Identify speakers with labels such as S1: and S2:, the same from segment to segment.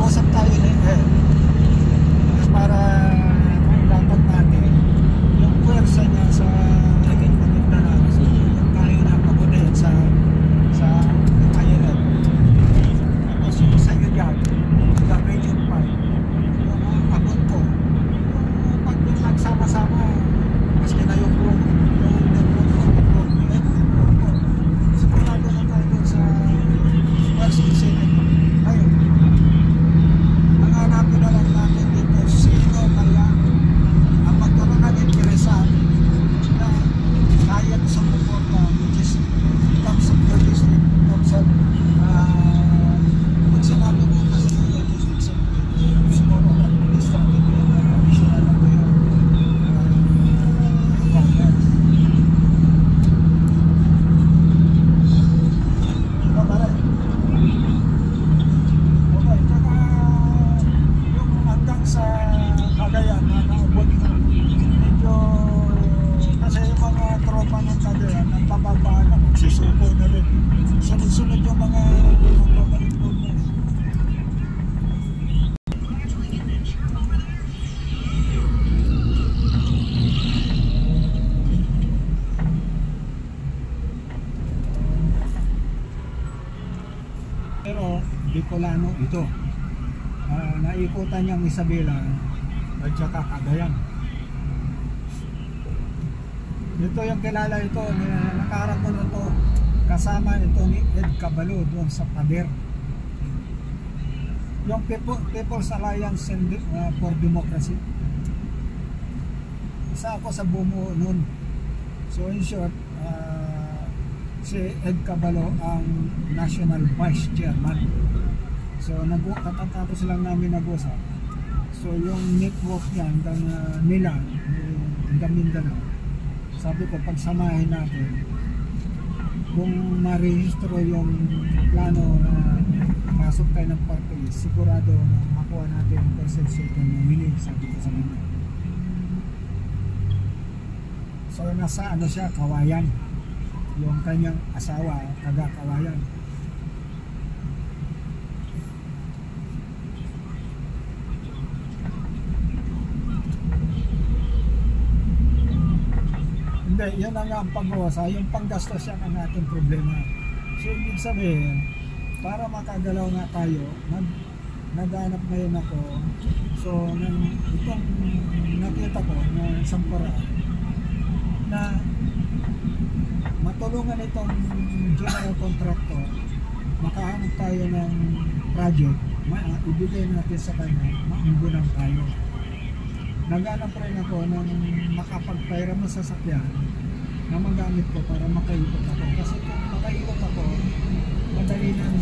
S1: Kausap tayo din para mailatag natin yung puwersa niya sa Mindanao. So, yung tayo na pagunin sa island. Tapos yung sa iyo dyan, the million part, yung abot ko, pag yung nagsama-sama, maski na yung sigurado na tayo dun sa first incident. Ayun, ang hanapin na lang natin dito, sino kaya ang magkaroon ng interesan na kaya sa suporta, which is in terms of the district, in terms of pag sinabi mo kasi yung district is more on administrative and additional na po yung partners. Okay, tsaka yung hanggang sa Cagayan na naubot na medyo kasi yung mga tropa ng Cagayan ang pababaan na magsisuko na rin. Sunod-sunod yung mga magbabalipod na. Pero Bicolano ito. Naikutan niyang Isabela at saka Cagayan. Ito yung kilala ito, nakaharap ko na ito kasama ito ni Ed Cabalo doon sa Pader. Yung People's Alliance for Democracy. Isa ako sa bumuo noon. So in short, si Ed Cabalo ang National Vice Chairman. So katatapos lang namin nag-usap. So yung network niya nila hanggang Mindanao, sabi ko pagsamahin natin kung marehistro yung plano na pasok tayo ng party, sigurado na makuha natin ang perception ng mamili, sabi ko sa mga. So nasa ano siya, Kawayan, yung kanyang asawa, taga Kawayan. Hindi, yun ang pag-uwasa, yung panggastos yan ang ating problema. So ibig sabihin, para makagalaw nga tayo, naghanap ngayon ako. So itong nakita ko na isang paraan na matulungan itong general contractor, makahanap tayo ng project, ibigay natin sa kanya, maunggunan tayo. Naghanap rin ako ng makapagpairam na sasakyan na magamit ko para makaikot ako. Kasi kung makaikot ako, madali nang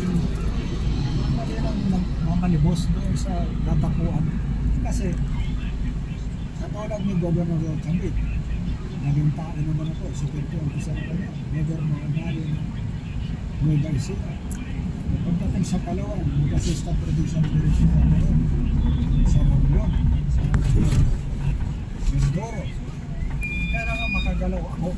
S1: mamalibos doon sa datakuan. Kasi katulad ni Governor Cambit, naging tayo naman ako, security officer na kanya, never makamali na Nueva Ecija. Pagdating sa Palawan, mag-assistant provincial direction ako doon sa Romblon, sa Mindoro. Kaya nga makagalaw ako.